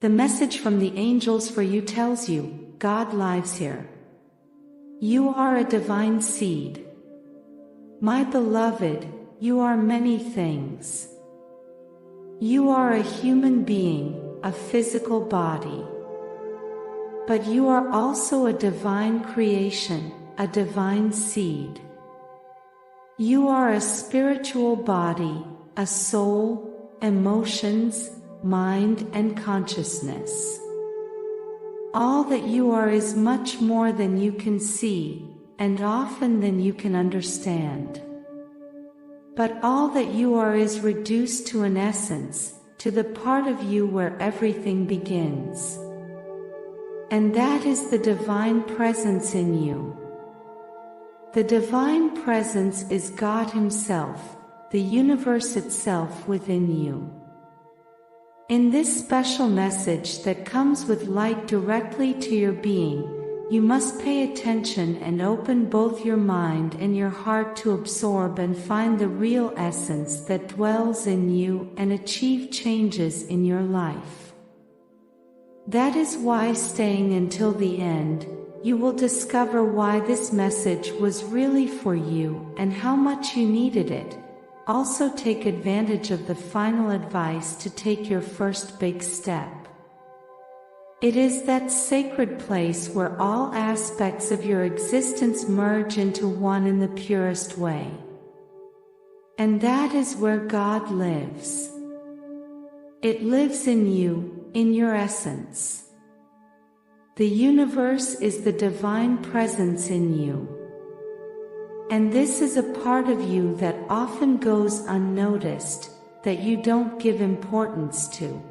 The message from the angels for you tells you, God lives here. You are a divine seed. My beloved, you are many things. You are a human being, a physical body. But you are also a divine creation, a divine seed. You are a spiritual body, a soul, emotions, mind and consciousness. All that you are is much more than you can see, and often than you can understand. But all that you are is reduced to an essence, to the part of you where everything begins. And that is the divine presence in you. The divine presence is God Himself, the universe itself within you. In this special message that comes with light directly to your being, you must pay attention and open both your mind and your heart to absorb and find the real essence that dwells in you and achieve changes in your life. That is why, staying until the end, you will discover why this message was really for you and how much you needed it. Also take advantage of the final advice to take your first big step. It is that sacred place where all aspects of your existence merge into one in the purest way. And that is where God lives. It lives in you, in your essence. The universe is the divine presence in you. And this is a part of you that often goes unnoticed, that you don't give importance to.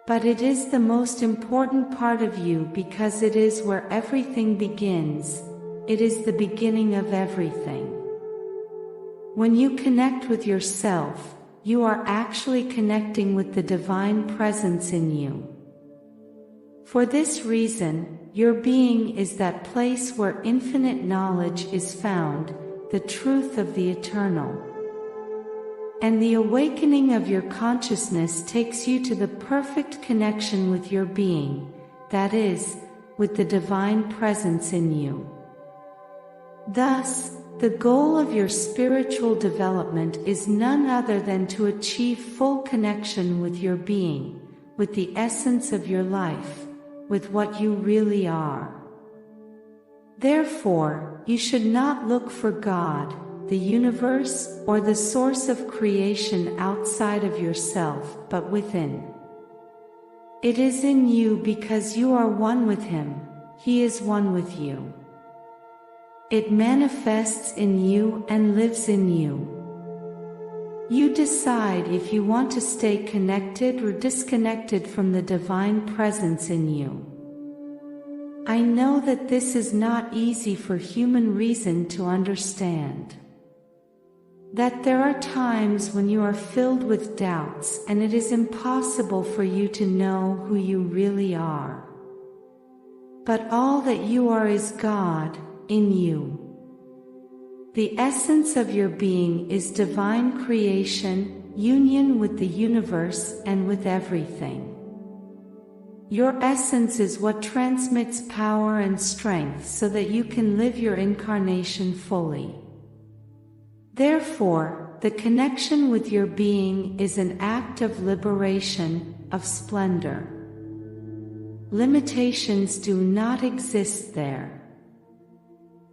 But it is the most important part of you because it is where everything begins. It is the beginning of everything. When you connect with yourself, you are actually connecting with the divine presence in you. For this reason, your being is that place where infinite knowledge is found, the truth of the eternal. And the awakening of your consciousness takes you to the perfect connection with your being, that is, with the divine presence in you. Thus, the goal of your spiritual development is none other than to achieve full connection with your being, with the essence of your life, with what you really are. Therefore, you should not look for God, the universe, or the source of creation outside of yourself, but within. It is in you because you are one with Him, He is one with you. It manifests in you and lives in you. You decide if you want to stay connected or disconnected from the divine presence in you. I know that this is not easy for human reason to understand. That there are times when you are filled with doubts and it is impossible for you to know who you really are. But all that you are is God, in you. The essence of your being is divine creation, union with the universe and with everything. Your essence is what transmits power and strength so that you can live your incarnation fully. Therefore, the connection with your being is an act of liberation, of splendor. Limitations do not exist there.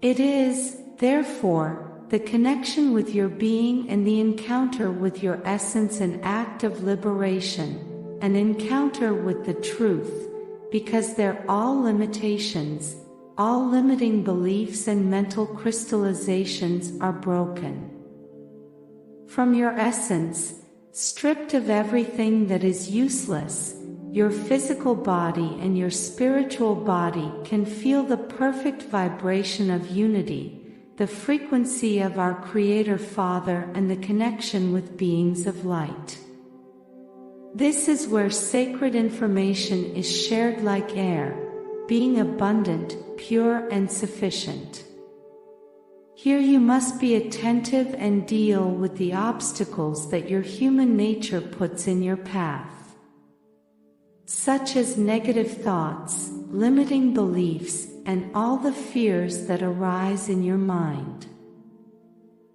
It is, therefore, the connection with your being and the encounter with your essence an act of liberation, an encounter with the truth, because they're all limitations, all limiting beliefs and mental crystallizations are broken. From your essence, stripped of everything that is useless, your physical body and your spiritual body can feel the perfect vibration of unity, the frequency of our Creator Father and the connection with beings of light. This is where sacred information is shared like air, being abundant, pure and sufficient. Here you must be attentive and deal with the obstacles that your human nature puts in your path. such as negative thoughts, limiting beliefs, and all the fears that arise in your mind.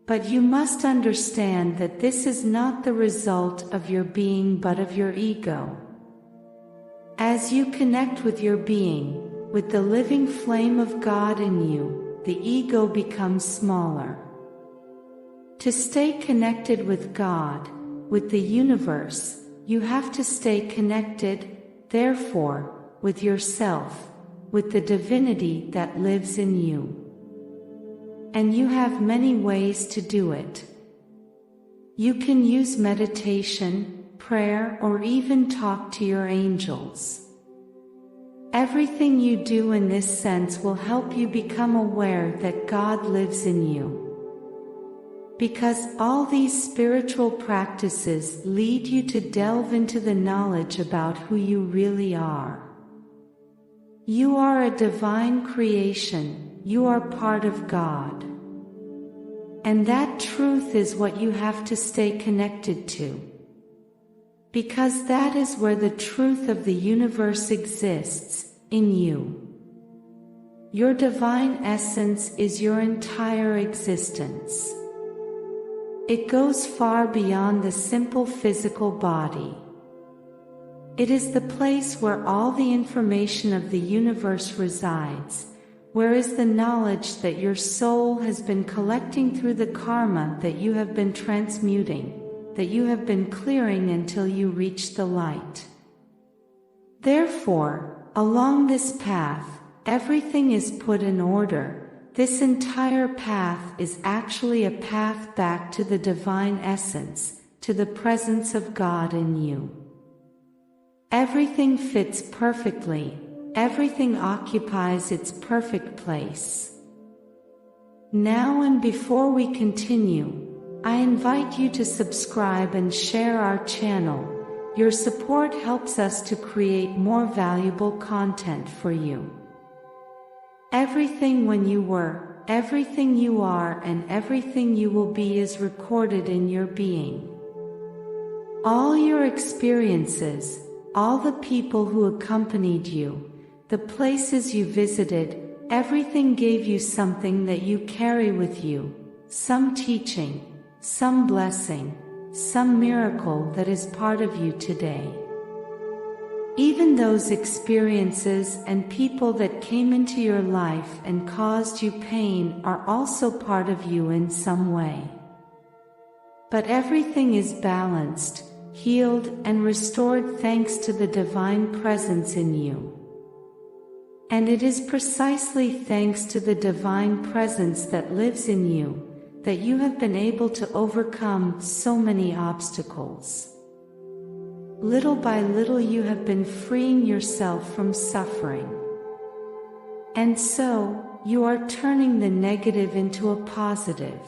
But you must understand that this is not the result of your being but of your ego. As you connect with your being, with the living flame of God in you, the ego becomes smaller. To stay connected with God, with the universe, you have to stay connected, therefore, with yourself, with the divinity that lives in you. And you have many ways to do it. You can use meditation, prayer, or even talk to your angels. Everything you do in this sense will help you become aware that God lives in you. Because all these spiritual practices lead you to delve into the knowledge about who you really are. You are a divine creation, you are part of God. And that truth is what you have to stay connected to. Because that is where the truth of the universe exists, in you. Your divine essence is your entire existence. It goes far beyond the simple physical body. It is the place where all the information of the universe resides, where is the knowledge that your soul has been collecting through the karma that you have been transmuting, that you have been clearing until you reach the light. Therefore, along this path, everything is put in order. This entire path is actually a path back to the divine essence, to the presence of God in you. Everything fits perfectly, everything occupies its perfect place. Now and before we continue, I invite you to subscribe and share our channel. Your support helps us to create more valuable content for you. Everything when you were, everything you are, and everything you will be is recorded in your being. All your experiences, all the people who accompanied you, the places you visited, everything gave you something that you carry with you, some teaching, some blessing, some miracle that is part of you today. Even those experiences and people that came into your life and caused you pain are also part of you in some way. But everything is balanced, healed, and restored thanks to the divine presence in you. And it is precisely thanks to the divine presence that lives in you that you have been able to overcome so many obstacles. Little by little you have been freeing yourself from suffering. And so, you are turning the negative into a positive.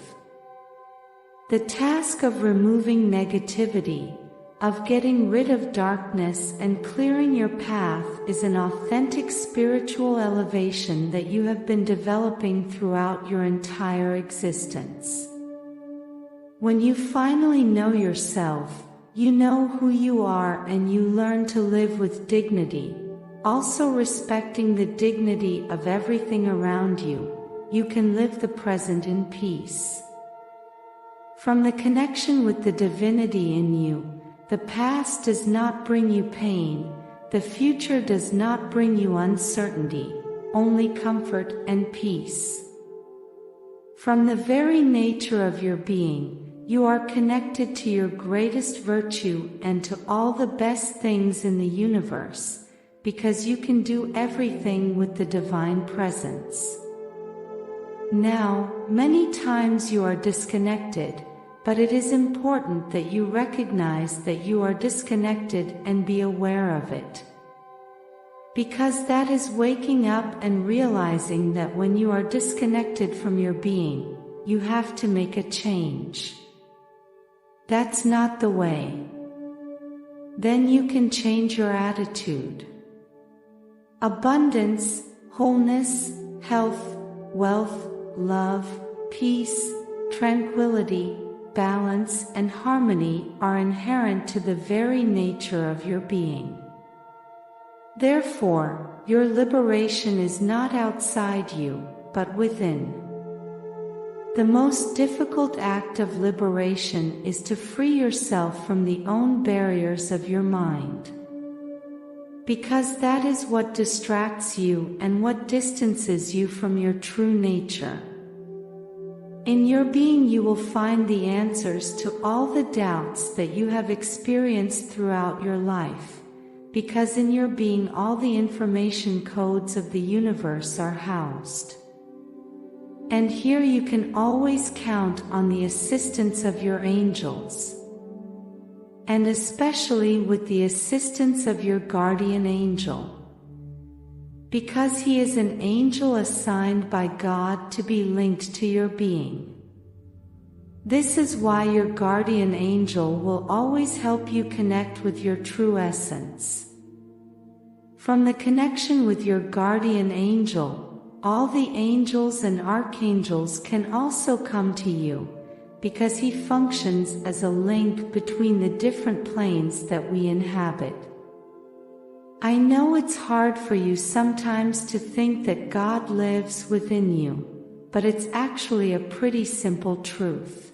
The task of removing negativity, of getting rid of darkness and clearing your path is an authentic spiritual elevation that you have been developing throughout your entire existence. When you finally know yourself, you know who you are and you learn to live with dignity, also respecting the dignity of everything around you. You can live the present in peace. From the connection with the divinity in you, the past does not bring you pain, the future does not bring you uncertainty, only comfort and peace. From the very nature of your being, you are connected to your greatest virtue and to all the best things in the universe, because you can do everything with the divine presence. Now, many times you are disconnected, but it is important that you recognize that you are disconnected and be aware of it. Because that is waking up and realizing that when you are disconnected from your being, you have to make a change. That's not the way. Then you can change your attitude. Abundance, wholeness, health, wealth, love, peace, tranquility, balance, and harmony are inherent to the very nature of your being. Therefore, your liberation is not outside you, but within. The most difficult act of liberation is to free yourself from the own barriers of your mind. Because that is what distracts you and what distances you from your true nature. In your being you will find the answers to all the doubts that you have experienced throughout your life, because in your being all the information codes of the universe are housed. And here you can always count on the assistance of your angels, and especially with the assistance of your guardian angel, because he is an angel assigned by God to be linked to your being. This is why your guardian angel will always help you connect with your true essence. From the connection with your guardian angel, all the angels and archangels can also come to you, because he functions as a link between the different planes that we inhabit. I know it's hard for you sometimes to think that God lives within you, but it's actually a pretty simple truth.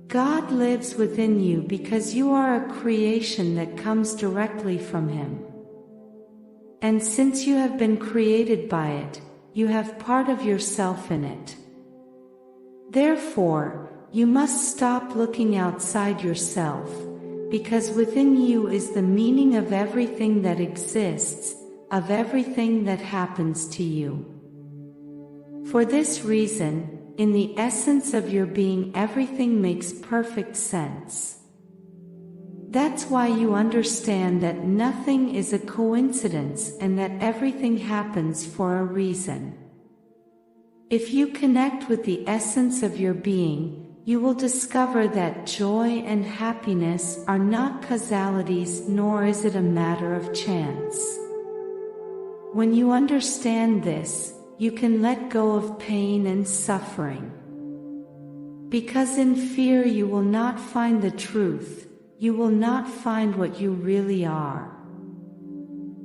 God lives within you because you are a creation that comes directly from him. And since you have been created by it, you have part of yourself in it. Therefore, you must stop looking outside yourself, because within you is the meaning of everything that exists, of everything that happens to you. For this reason, in the essence of your being, everything makes perfect sense. That's why you understand that nothing is a coincidence and that everything happens for a reason. If you connect with the essence of your being, you will discover that joy and happiness are not causalities, nor is it a matter of chance. When you understand this, you can let go of pain and suffering. Because in fear you will not find the truth. You will not find what you really are.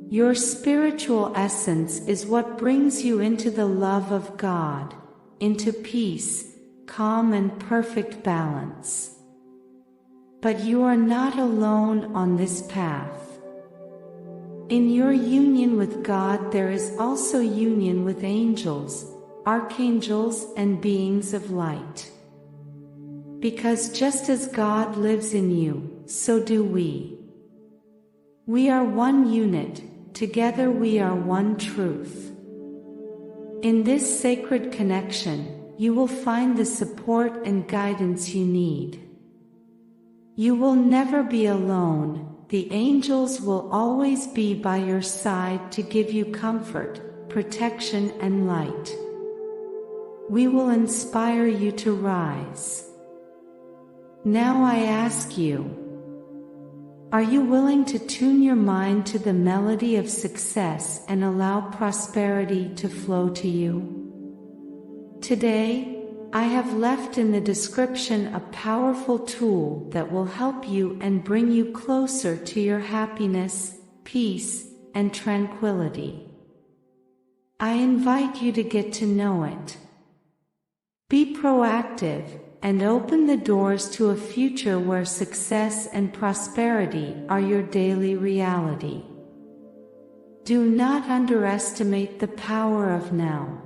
Your spiritual essence is what brings you into the love of God, into peace, calm and perfect balance. But you are not alone on this path. In your union with God there is also union with angels, archangels and beings of light. Because just as God lives in you, so do we. We are one unit, together we are one truth. In this sacred connection, you will find the support and guidance you need. You will never be alone, the angels will always be by your side to give you comfort, protection and light. We will inspire you to rise. Now I ask you, are you willing to tune your mind to the melody of success and allow prosperity to flow to you? Today, I have left in the description a powerful tool that will help you and bring you closer to your happiness, peace, and tranquility. I invite you to get to know it. Be proactive and open the doors to a future where success and prosperity are your daily reality. Do not underestimate the power of now.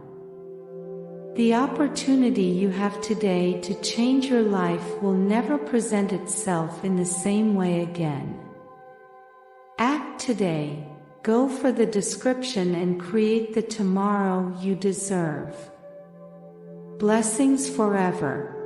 The opportunity you have today to change your life will never present itself in the same way again. Act today, go for the description and create the tomorrow you deserve. Blessings forever.